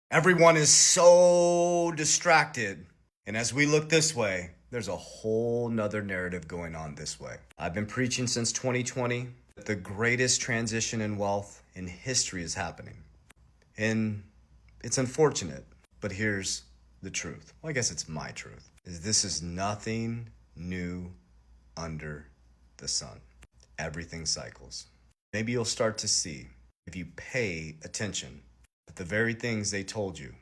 Everyone is so distracted. And as we look this way, there's a whole nother narrative going on this way. I've been preaching since 2020 that the greatest transition in wealth in history is happening. And it's unfortunate, but here's the truth. Well, I guess it's my truth. Is this is nothing new under the sun. Everything cycles. Maybe you'll start to see, if you pay attention, that the very things they told you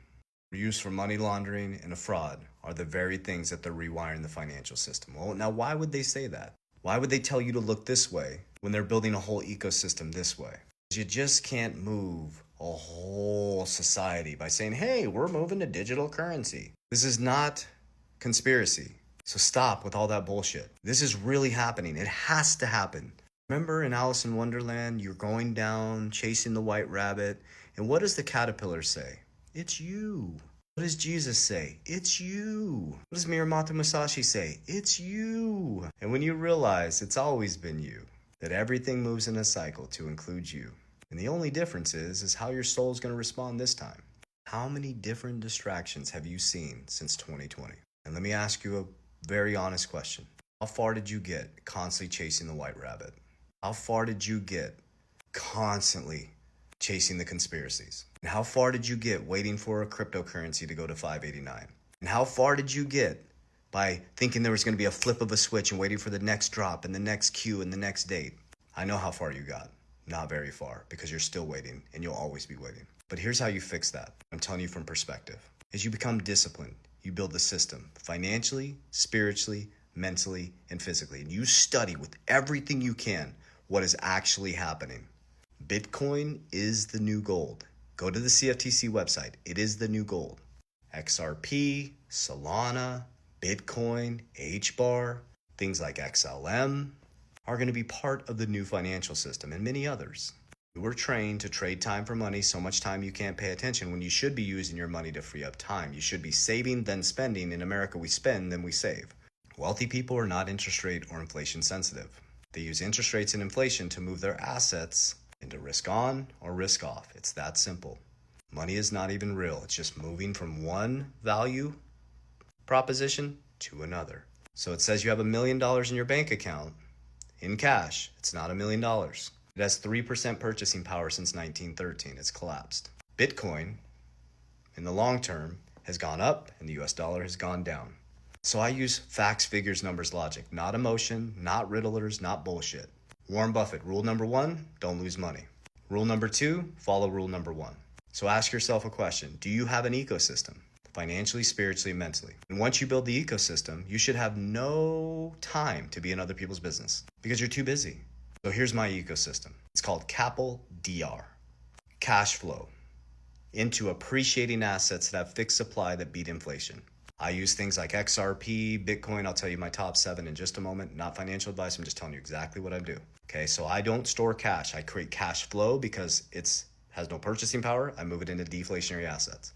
were used for money laundering and a fraud are the very things that they're rewiring the financial system. Well, now why would they say that? Why would they tell you to look this way when they're building a whole ecosystem this way? You just can't move a whole society by saying, hey, we're moving to digital currency. This is not conspiracy. So stop with all that bullshit. This is really happening. It has to happen. Remember in Alice in Wonderland, you're going down, chasing the white rabbit, and what does the caterpillar say? It's you. What does Jesus say? It's you. What does Miyamoto Musashi say? It's you. And when you realize it's always been you, that everything moves in a cycle to include you, and the only difference is how your soul's going to respond this time. How many different distractions have you seen since 2020? And let me ask you a very honest question. How far did you get constantly chasing the white rabbit? How far did you get constantly chasing the conspiracies? And how far did you get waiting for a cryptocurrency to go to 589? And how far did you get by thinking there was going to be a flip of a switch and waiting for the next drop and the next cue and the next date? I know how far you got. Not very far, because you're still waiting and you'll always be waiting. But here's how you fix that. I'm telling you from perspective. As you become disciplined, you build the system financially, spiritually, mentally, and physically. And you study with everything you can what is actually happening. Bitcoin is the new gold. Go to the CFTC website. It is the new gold. XRP, Solana, Bitcoin, HBAR, things like XLM are going to be part of the new financial system, and many others. You were trained to trade time for money, so much time you can't pay attention, when you should be using your money to free up time. You should be saving, then spending. In America, we spend, then we save. Wealthy people are not interest rate or inflation sensitive. They use interest rates and inflation to move their assets into risk on or risk off. It's that simple. Money is not even real. It's just moving from one value proposition to another. So it says you have $1 million in your bank account in cash. It's not $1 million. It has 3% purchasing power since 1913. It's collapsed. Bitcoin, in the long term, has gone up and the US dollar has gone down. So I use facts, figures, numbers, logic, not emotion, not riddlers, not bullshit. Warren Buffett, rule number 1, don't lose money. Rule number 2, follow rule number 1. So ask yourself a question. Do you have an ecosystem? Financially, spiritually, mentally. And once you build the ecosystem, you should have no time to be in other people's business because you're too busy. So here's my ecosystem. It's called Capel DR. Cash flow into appreciating assets that have fixed supply that beat inflation. I use things like XRP, Bitcoin. I'll tell you my top 7 in just a moment. Not financial advice. I'm just telling you exactly what I do. Okay, so I don't store cash. I create cash flow because it has no purchasing power. I move it into deflationary assets.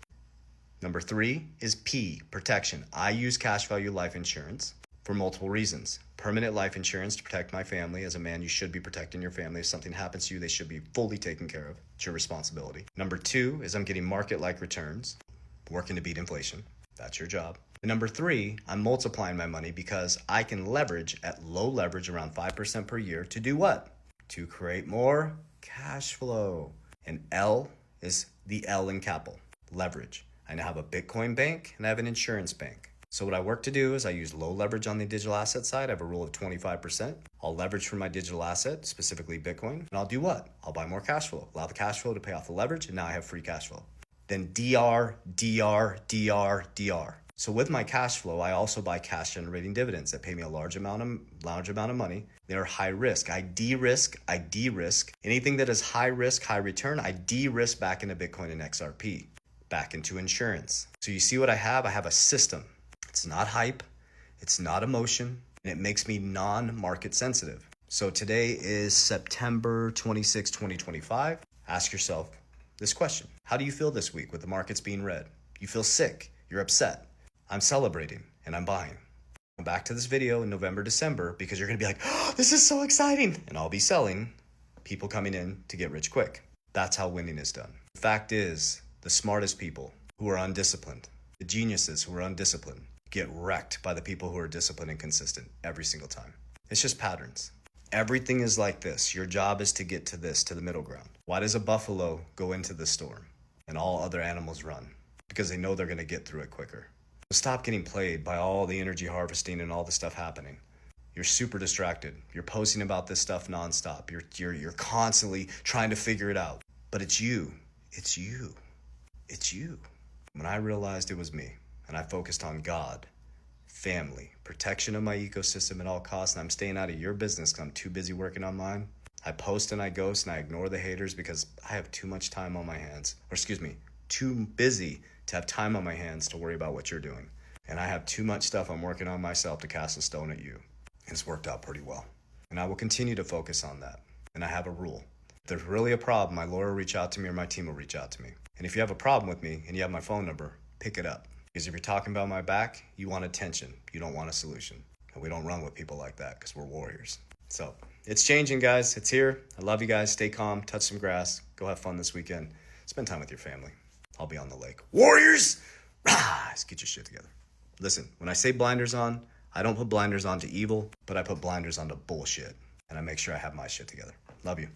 Number 3 is P, protection. I use cash value life insurance for multiple reasons. Permanent life insurance to protect my family. As a man, you should be protecting your family. If something happens to you, they should be fully taken care of. It's your responsibility. Number 2 is I'm getting market-like returns, working to beat inflation. That's your job. And number 3, I'm multiplying my money because I can leverage at low leverage around 5% per year to do what? To create more cash flow. And L is the L in Capel, leverage. I now have a Bitcoin bank and I have an insurance bank. So what I work to do is I use low leverage on the digital asset side. I have a rule of 25%. I'll leverage from my digital asset, specifically Bitcoin, and I'll do what? I'll buy more cash flow, allow the cash flow to pay off the leverage, and now I have free cash flow. Then DR, DR, DR, DR. So with my cash flow, I also buy cash generating dividends that pay me a large amount of money. They're high risk. I de-risk. Anything that is high risk, high return, I de-risk back into Bitcoin and XRP, back into insurance. So you see what I have? I have a system. It's not hype. It's not emotion. And it makes me non-market sensitive. So today is September 26, 2025. Ask yourself this question. How do you feel this week with the markets being red? You feel sick. You're upset. I'm celebrating and I'm buying. Come back to this video in November, December, because you're going to be like, oh, this is so exciting. And I'll be selling people coming in to get rich quick. That's how winning is done. The fact is, the smartest people who are undisciplined. The geniuses who are undisciplined get wrecked by the people who are disciplined and consistent every single time. It's just patterns. Everything is like this. Your job is to get to this, to the middle ground. Why does a buffalo go into the storm and all other animals run? Because they know they're going to get through it quicker. So stop getting played by all the energy harvesting and all the stuff happening. You're super distracted. You're posting about this stuff nonstop. You're constantly trying to figure it out. But it's you. It's you. It's you. When I realized it was me and I focused on God, family, protection of my ecosystem at all costs, and I'm staying out of your business because I'm too busy working on mine. I post and I ghost and I ignore the haters because I have too much time on my hands. Or excuse me, too busy to have time on my hands to worry about what you're doing. And I have too much stuff I'm working on myself to cast a stone at you. And it's worked out pretty well. And I will continue to focus on that. And I have a rule. If there's really a problem, my lawyer will reach out to me or my team will reach out to me. And if you have a problem with me and you have my phone number, pick it up. Because if you're talking about my back, you want attention. You don't want a solution. And we don't run with people like that because we're warriors. So it's changing, guys. It's here. I love you guys. Stay calm. Touch some grass. Go have fun this weekend. Spend time with your family. I'll be on the lake. Warriors! Rise! Get your shit together. Listen, when I say blinders on, I don't put blinders on to evil, but I put blinders on to bullshit. And I make sure I have my shit together. Love you.